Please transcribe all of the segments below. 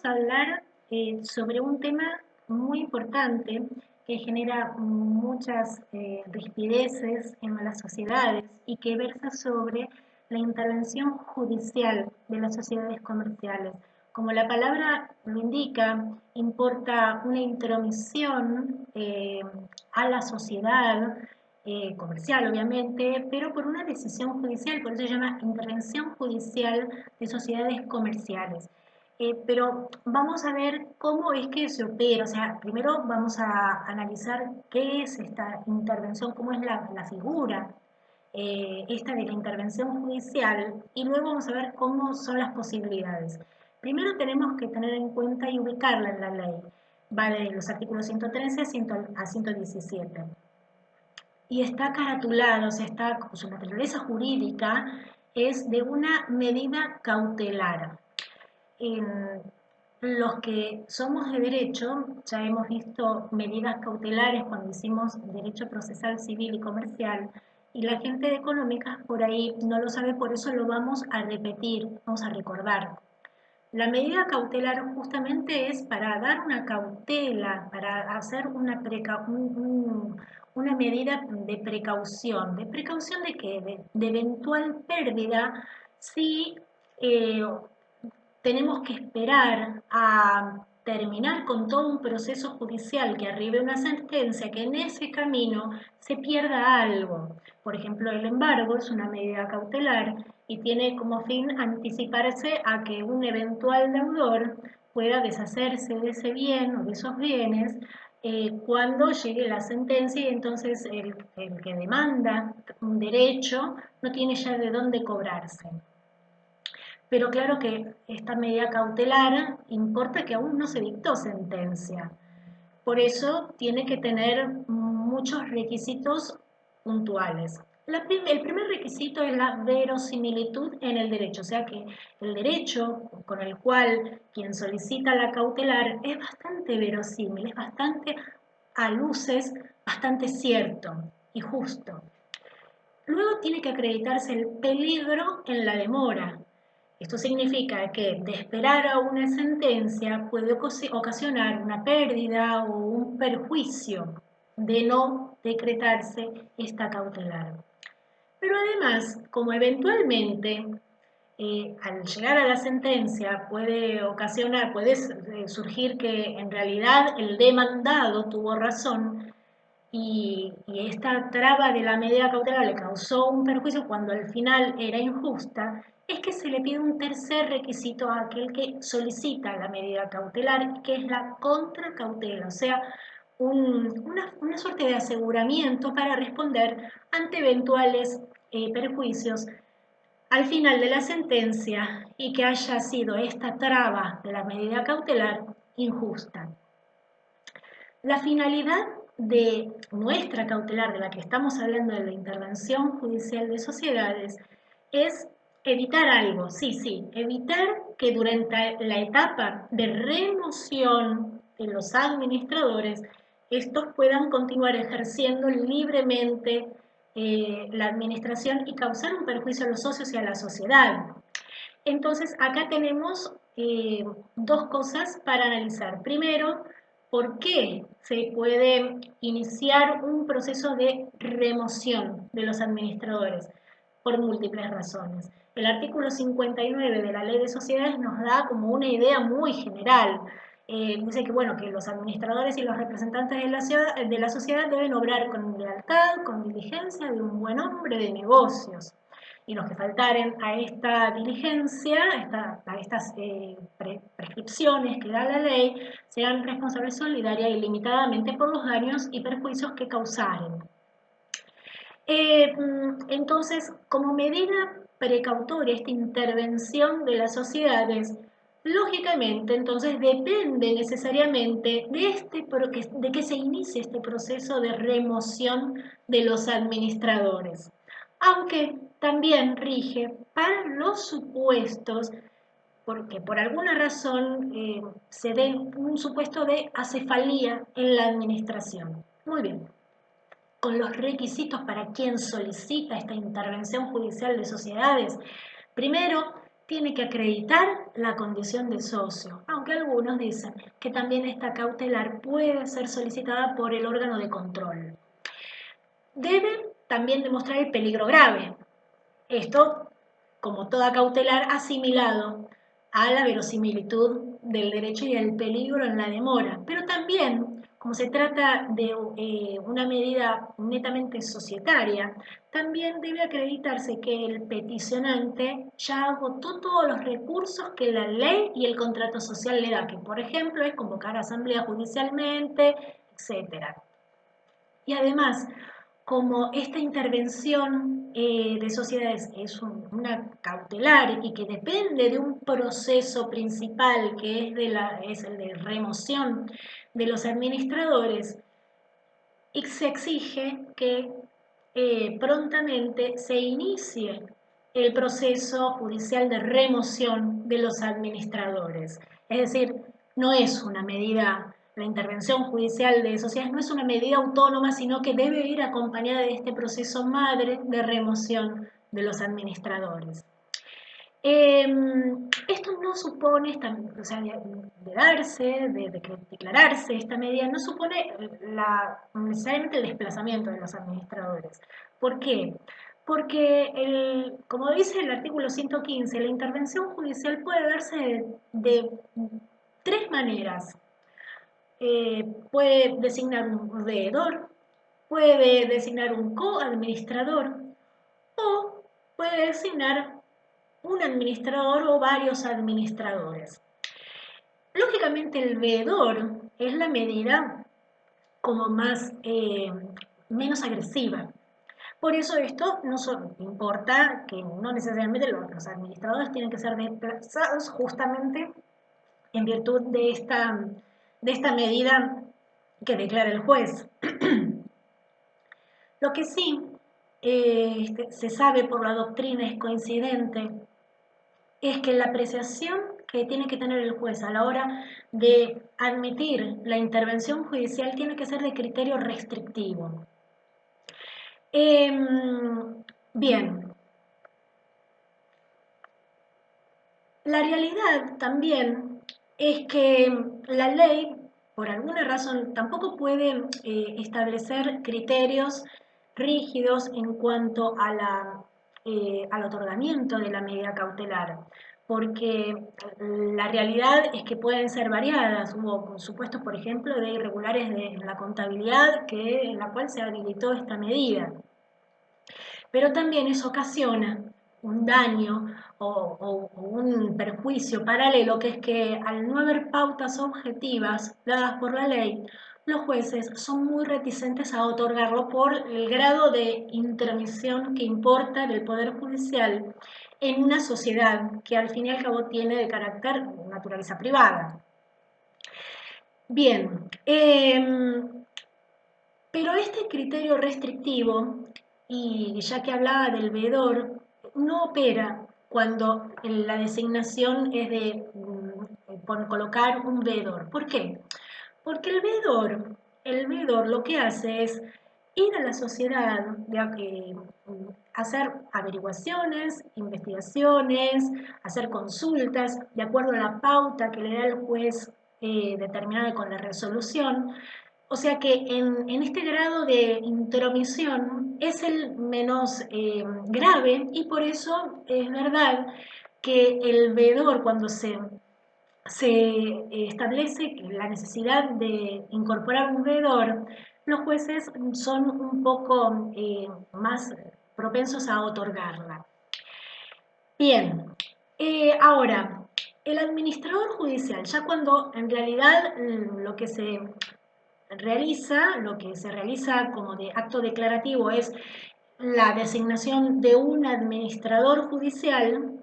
a hablar sobre un tema muy importante que genera muchas rispideces en las sociedades y que versa sobre la intervención judicial de las sociedades comerciales. Como la palabra lo indica, importa una intromisión a la sociedad comercial, obviamente, pero por una decisión judicial, por eso se llama intervención judicial de sociedades comerciales. Pero vamos a ver cómo es que se opera, o sea, primero vamos a analizar qué es esta intervención, cómo es la figura esta de la intervención judicial y luego vamos a ver cómo son las posibilidades. Primero tenemos que tener en cuenta y ubicarla en la ley. Va de los artículos 113 a 117. Y está caratulado, o sea, está, su naturaleza jurídica es de una medida cautelar. Los que somos de derecho, ya hemos visto medidas cautelares cuando hicimos derecho procesal civil y comercial, y la gente de económicas por ahí no lo sabe, por eso lo vamos a repetir, vamos a recordar. La medida cautelar justamente es para dar una cautela, para hacer una medida de precaución. ¿De precaución de qué? De eventual pérdida si eh, tenemos que esperar a terminar con todo un proceso judicial que arribe una sentencia, que en ese camino se pierda algo. Por ejemplo, el embargo es una medida cautelar y tiene como fin anticiparse a que un eventual deudor pueda deshacerse de ese bien o de esos bienes cuando llegue la sentencia y entonces el que demanda un derecho no tiene ya de dónde cobrarse. Pero claro que esta medida cautelar importa que aún no se dictó sentencia. Por eso tiene que tener muchos requisitos puntuales. El primer requisito es la verosimilitud en el derecho, o sea que el derecho con el cual quien solicita la cautelar es bastante verosímil, es bastante a luces, bastante cierto y justo. Luego tiene que acreditarse el peligro en la demora. Esto significa que de esperar a una sentencia puede ocasionar una pérdida o un perjuicio de no decretarse esta cautelar. Pero además, como eventualmente al llegar a la sentencia puede ocasionar, puede surgir que en realidad el demandado tuvo razón, y esta traba de la medida cautelar le causó un perjuicio cuando al final era injusta, es que se le pide un tercer requisito a aquel que solicita la medida cautelar, que es la contracautela, o sea, una suerte de aseguramiento para responder ante eventuales perjuicios al final de la sentencia y que haya sido esta traba de la medida cautelar injusta. La finalidad de nuestra cautelar, de la que estamos hablando de la intervención judicial de sociedades, es evitar algo, sí, evitar que durante la etapa de remoción de los administradores, estos puedan continuar ejerciendo libremente la administración y causar un perjuicio a los socios y a la sociedad. Entonces, acá tenemos dos cosas para analizar. Primero, ¿por qué se puede iniciar un proceso de remoción de los administradores? Por múltiples razones. El artículo 59 de la Ley de Sociedades nos da como una idea muy general. Dice que, bueno, que los administradores y los representantes de la sociedad deben obrar con lealtad, con diligencia, de un buen hombre de negocios. Y los que faltaren a esta diligencia, a estas prescripciones que da la ley, serán responsables solidaria y limitadamente por los daños y perjuicios que causaren. Entonces, como medida precautoria, esta intervención de las sociedades, lógicamente, entonces depende necesariamente de que se inicie este proceso de remoción de los administradores, aunque también rige para los supuestos porque por alguna razón se dé un supuesto de acefalía en la administración. Muy bien, con los requisitos para quien solicita esta intervención judicial de sociedades. Primero, tiene que acreditar la condición de socio, aunque algunos dicen que también esta cautelar puede ser solicitada por el órgano de control. Debe también demostrar el peligro grave. Esto, como toda cautelar, asimilado a la verosimilitud del derecho y el peligro en la demora. Pero también, como se trata de una medida netamente societaria, también debe acreditarse que el peticionante ya agotó todos los recursos que la ley y el contrato social le da, que por ejemplo es convocar a asamblea judicialmente, etc. Y además, como esta intervención de sociedades es una cautelar y que depende de un proceso principal que es el de remoción de los administradores, y se exige que prontamente se inicie el proceso judicial de remoción de los administradores. Es decir, no es una medida, la intervención judicial de sociedades no es una medida autónoma, sino que debe ir acompañada de este proceso madre de remoción de los administradores. Esto no supone, o sea, de darse, de declararse esta medida, no supone necesariamente el desplazamiento de los administradores. ¿Por qué? Porque, como dice el artículo 115, la intervención judicial puede darse de tres maneras. Puede designar un veedor, puede designar un coadministrador o puede designar un administrador o varios administradores. Lógicamente el veedor es la medida como menos agresiva. Por eso esto no importa que no necesariamente los administradores tienen que ser desplazados justamente en virtud de esta medida que declara el juez. Lo que sí se sabe por la doctrina es coincidente es que la apreciación que tiene que tener el juez a la hora de admitir la intervención judicial tiene que ser de criterio restrictivo. Bien, la realidad también es que la ley, por alguna razón, tampoco puede establecer criterios rígidos en cuanto al otorgamiento de la medida cautelar, porque la realidad es que pueden ser variadas. Hubo supuestos, por ejemplo, de irregulares en la contabilidad en la cual se habilitó esta medida. Pero también eso ocasiona un daño o un perjuicio paralelo, que es que al no haber pautas objetivas dadas por la ley, los jueces son muy reticentes a otorgarlo por el grado de intromisión que importa del Poder Judicial en una sociedad que al fin y al cabo tiene de carácter naturaleza privada. Bien, pero este criterio restrictivo, y ya que hablaba del veedor, no opera cuando la designación es de colocar un veedor. ¿Por qué? Porque el veedor lo que hace es ir a la sociedad, hacer averiguaciones, investigaciones, hacer consultas, de acuerdo a la pauta que le da el juez determinada con la resolución. O sea que en este grado de intromisión es el menos grave, y por eso es verdad que el veedor, cuando se establece la necesidad de incorporar un veedor, los jueces son un poco más propensos a otorgarla. Bien, ahora, el administrador judicial, ya cuando en realidad lo que se realiza como de acto declarativo es la designación de un administrador judicial,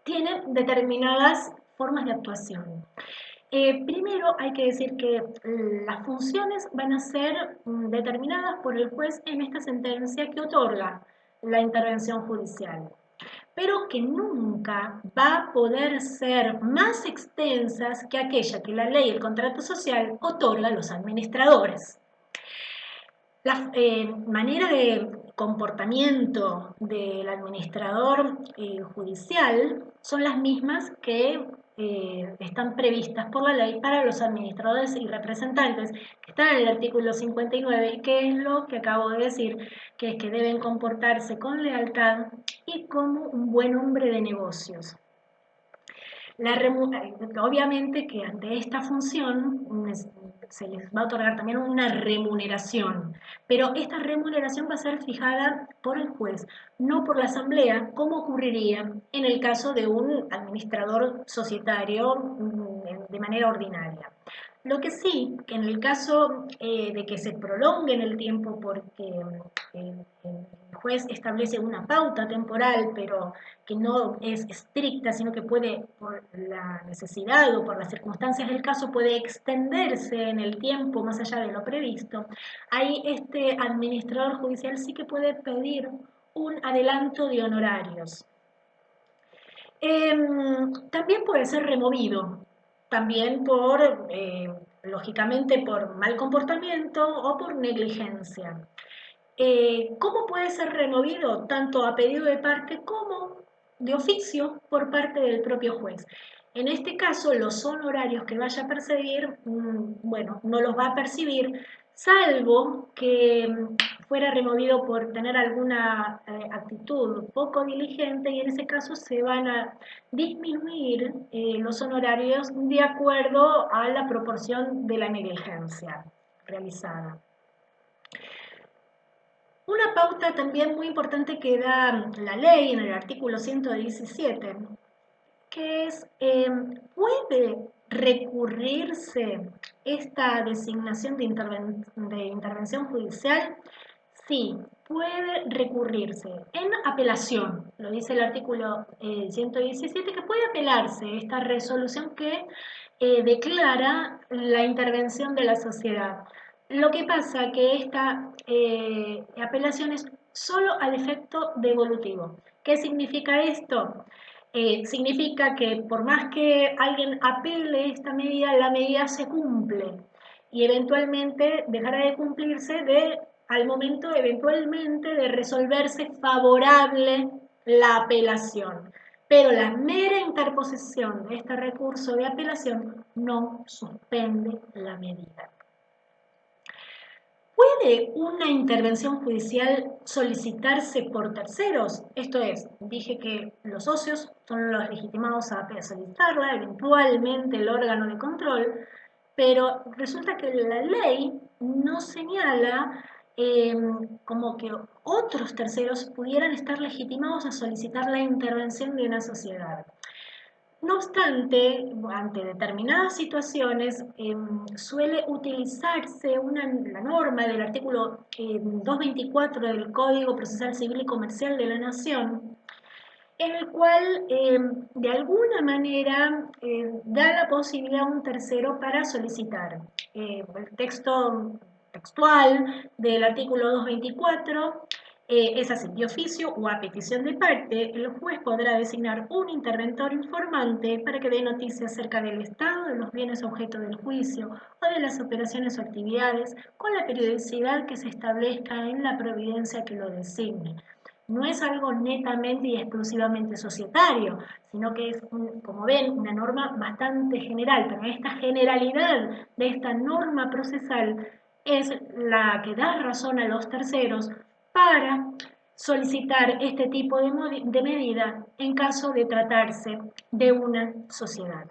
tiene determinadas formas de actuación. Primero hay que decir que las funciones van a ser determinadas por el juez en esta sentencia que otorga la intervención judicial, pero que nunca va a poder ser más extensas que aquella que la ley y el contrato social otorga a los administradores. La manera de comportamiento del administrador judicial son las mismas que están previstas por la ley para los administradores y representantes, que están en el artículo 59, que es lo que acabo de decir, que es que deben comportarse con lealtad y como un buen hombre de negocios. Obviamente que ante esta función se les va a otorgar también una remuneración, pero esta remuneración va a ser fijada por el juez, no por la asamblea, como ocurriría en el caso de un administrador societario de manera ordinaria. Lo que sí, que en el caso de que se prolongue en el tiempo porque el juez establece una pauta temporal, pero que no es estricta, sino que puede, por la necesidad o por las circunstancias del caso, puede extenderse en el tiempo más allá de lo previsto, ahí este administrador judicial sí que puede pedir un adelanto de honorarios. También puede ser removido, también lógicamente por mal comportamiento o por negligencia. ¿Cómo puede ser removido? Tanto a pedido de parte como de oficio por parte del propio juez. En este caso, los honorarios que vaya a percibir, bueno, no los va a percibir, salvo que fuera removido por tener alguna actitud poco diligente, y en ese caso se van a disminuir los honorarios de acuerdo a la proporción de la negligencia realizada. Una pauta también muy importante que da la ley en el artículo 117, que es, ¿puede recurrirse esta designación de intervención judicial? Sí, puede recurrirse en apelación, lo dice el artículo 117, que puede apelarse esta resolución que declara la intervención de la sociedad. Lo que pasa que esta apelación es solo al efecto devolutivo. ¿Qué significa esto? Significa que por más que alguien apele esta medida, la medida se cumple y eventualmente dejará de cumplirse al momento eventualmente de resolverse favorable la apelación. Pero la mera interposición de este recurso de apelación no suspende la medida. ¿Puede una intervención judicial solicitarse por terceros? Esto es, dije que los socios son los legitimados a solicitarla, eventualmente el órgano de control, pero resulta que la ley no señala como que otros terceros pudieran estar legitimados a solicitar la intervención de una sociedad. No obstante, ante determinadas situaciones suele utilizarse la norma del artículo 224 del Código Procesal Civil y Comercial de la Nación, en el cual de alguna manera da la posibilidad a un tercero para solicitar. El texto textual del artículo 224 es así: de oficio o a petición de parte, el juez podrá designar un interventor informante para que dé noticia acerca del estado de los bienes objeto del juicio o de las operaciones o actividades con la periodicidad que se establezca en la providencia que lo designe. No es algo netamente y exclusivamente societario, sino que es, como ven, una norma bastante general, pero esta generalidad de esta norma procesal es la que da razón a los terceros para solicitar este tipo de medida en caso de tratarse de una sociedad.